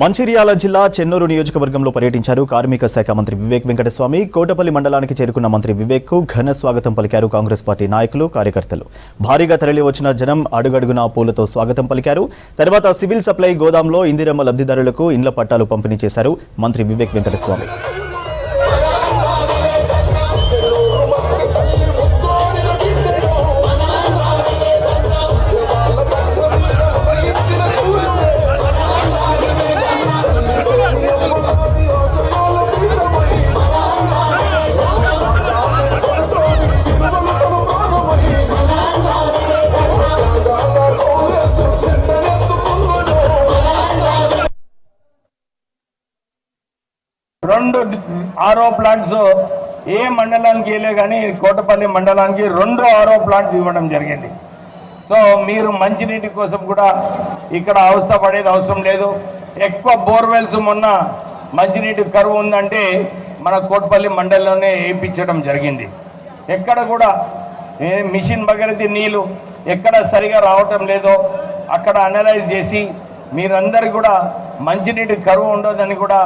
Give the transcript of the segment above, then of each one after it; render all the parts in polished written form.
మంచిర్యాల జిల్లా చెన్నూరు నియోజకవర్గంలో పర్యటించారు కార్మిక శాఖ మంత్రి వివేక్ వెంకటస్వామి. కోటపల్లి మండలానికి చేరుకున్న మంత్రి వివేక్ కు ఘన స్వాగతం పలికారు కాంగ్రెస్ పార్టీ నాయకులు, కార్యకర్తలు. భారీగా తరలివచ్చిన జనం అడుగడుగునా పూలతో స్వాగతం పలికారు. తర్వాత సివిల్ సప్లై గోదాంలో ఇందిరమ్మ లబ్ధిదారులకు ఇండ్ల పట్టాలు పంపిణీ చేశారు మంత్రి వివేక్ వెంకటస్వామి. రెండు ఆర్ఓ ప్లాంట్స్ ఏ మండలానికి వెళ్ళే కానీ కోటపల్లి మండలానికి 2 ఆర్ఓ ప్లాంట్స్ ఇవ్వడం జరిగింది. సో మీరు మంచినీటి కోసం కూడా ఇక్కడ అవస్థ పడేది అవసరం లేదు. ఎక్కువ బోర్వెల్స్ మొన్న మంచినీటి కరువు ఉందంటే మన కోటపల్లి మండలంలోనే వేయించడం జరిగింది. ఎక్కడ కూడా మిషన్ భగీరథ నీళ్ళు ఎక్కడ సరిగా రావటం లేదో అక్కడ అనలైజ్ చేసి మీరందరూ కూడా మంచినీటి కరువు ఉండదని కూడా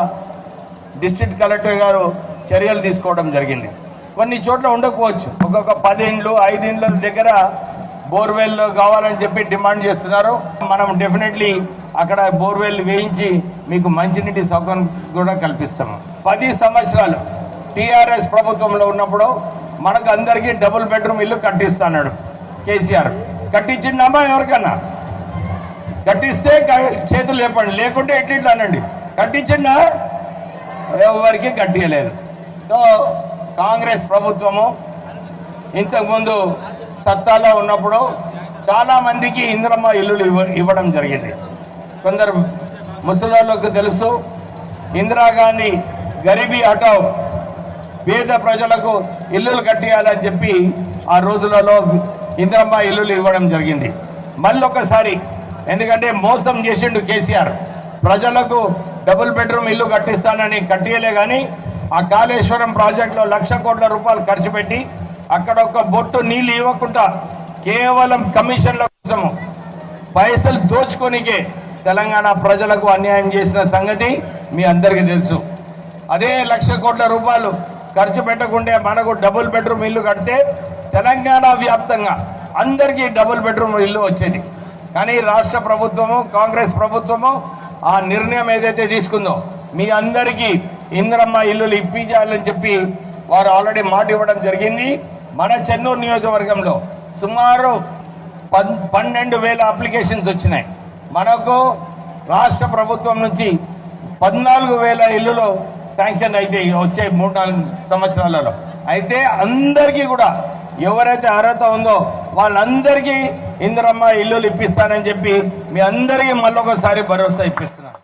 డిస్ట్రిక్ట్ కలెక్టర్ గారు చర్యలు తీసుకోవడం జరిగింది. కొన్ని చోట్ల ఉండకపోవచ్చు, ఒక్కొక్క 10 ఇండ్లు 5 ఇండ్ల దగ్గర బోర్వెల్ కావాలని చెప్పి డిమాండ్ చేస్తున్నారు. మనం డెఫినెట్లీ అక్కడ బోర్వెల్ వేయించి మీకు మంచినీటి సౌకర్యం కూడా కల్పిస్తాము. 10 సంవత్సరాలు టీఆర్ఎస్ ప్రభుత్వంలో ఉన్నప్పుడు మనకు అందరికీ డబుల్ బెడ్రూమ్ ఇల్లు కట్టిస్తున్నాడు కేసీఆర్. కట్టించిందమ్మా? ఎవరికన్నా కట్టిస్తే చేతులు లేపండి, లేకుంటే ఎట్లా అనండి. కట్టించిందా? ఎవరికి కట్టియలేదు. సో కాంగ్రెస్ ప్రభుత్వము ఇంతకుముందు సత్తాలో ఉన్నప్పుడు చాలామందికి ఇందిరమ్మ ఇల్లులు ఇవ్వడం జరిగింది. కొందరు ముసలోళ్ళకు తెలుసు, ఇందిరాగాంధీ గరీబీ హఠావ్ పేద ప్రజలకు ఇల్లులు కట్టియాలని చెప్పి ఆ రోజులలో ఇందిరమ్మ ఇల్లులు ఇవ్వడం జరిగింది. మళ్ళొకసారి ఎందుకంటే మోసం చేసిండు కేసీఆర్, ప్రజలకు డబుల్ బెడ్రూమ్ ఇల్లు కట్టిస్తానని కట్టియలే కానీ ఆ కాళేశ్వరం ప్రాజెక్టులో 1,00,000 కోట్ల రూపాయలు ఖర్చు పెట్టి అక్కడ ఒక బొట్టు నీళ్ళు ఇవ్వకుండా కేవలం కమిషన్ల కోసము పైసలు దోచుకోనికే తెలంగాణ ప్రజలకు అన్యాయం చేసిన సంగతి మీ అందరికీ తెలుసు. అదే 1,00,000 కోట్ల రూపాయలు ఖర్చు పెట్టకుంటే మనకు డబుల్ బెడ్రూమ్ ఇల్లు కడితే తెలంగాణ వ్యాప్తంగా అందరికీ డబుల్ బెడ్రూమ్ ఇల్లు వచ్చేది. కానీ రాష్ట్ర ప్రభుత్వము, కాంగ్రెస్ ప్రభుత్వము ఆ నిర్ణయం ఏదైతే తీసుకుందో మీ అందరికీ ఇందిరమ్మ ఇల్లులు ఇప్పించాలని చెప్పి వారు ఆల్రెడీ మాట ఇవ్వడం జరిగింది. మన చెన్నూరు నియోజకవర్గంలో సుమారు 12,000 అప్లికేషన్స్ వచ్చినాయి. మనకు రాష్ట్ర ప్రభుత్వం నుంచి 14,000 ఇల్లులు శాంక్షన్ అయితే వచ్చే 3-4 సంవత్సరాలలో. అయితే అందరికీ కూడా ఎవరైతే అర్హత ఉందో వాళ్ళందరికీ ఇందిరమ్మ ఇల్లులు ఇప్పిస్తానని చెప్పి మీ అందరికీ మళ్ళొకసారి భరోసా ఇప్పిస్తున్నారు.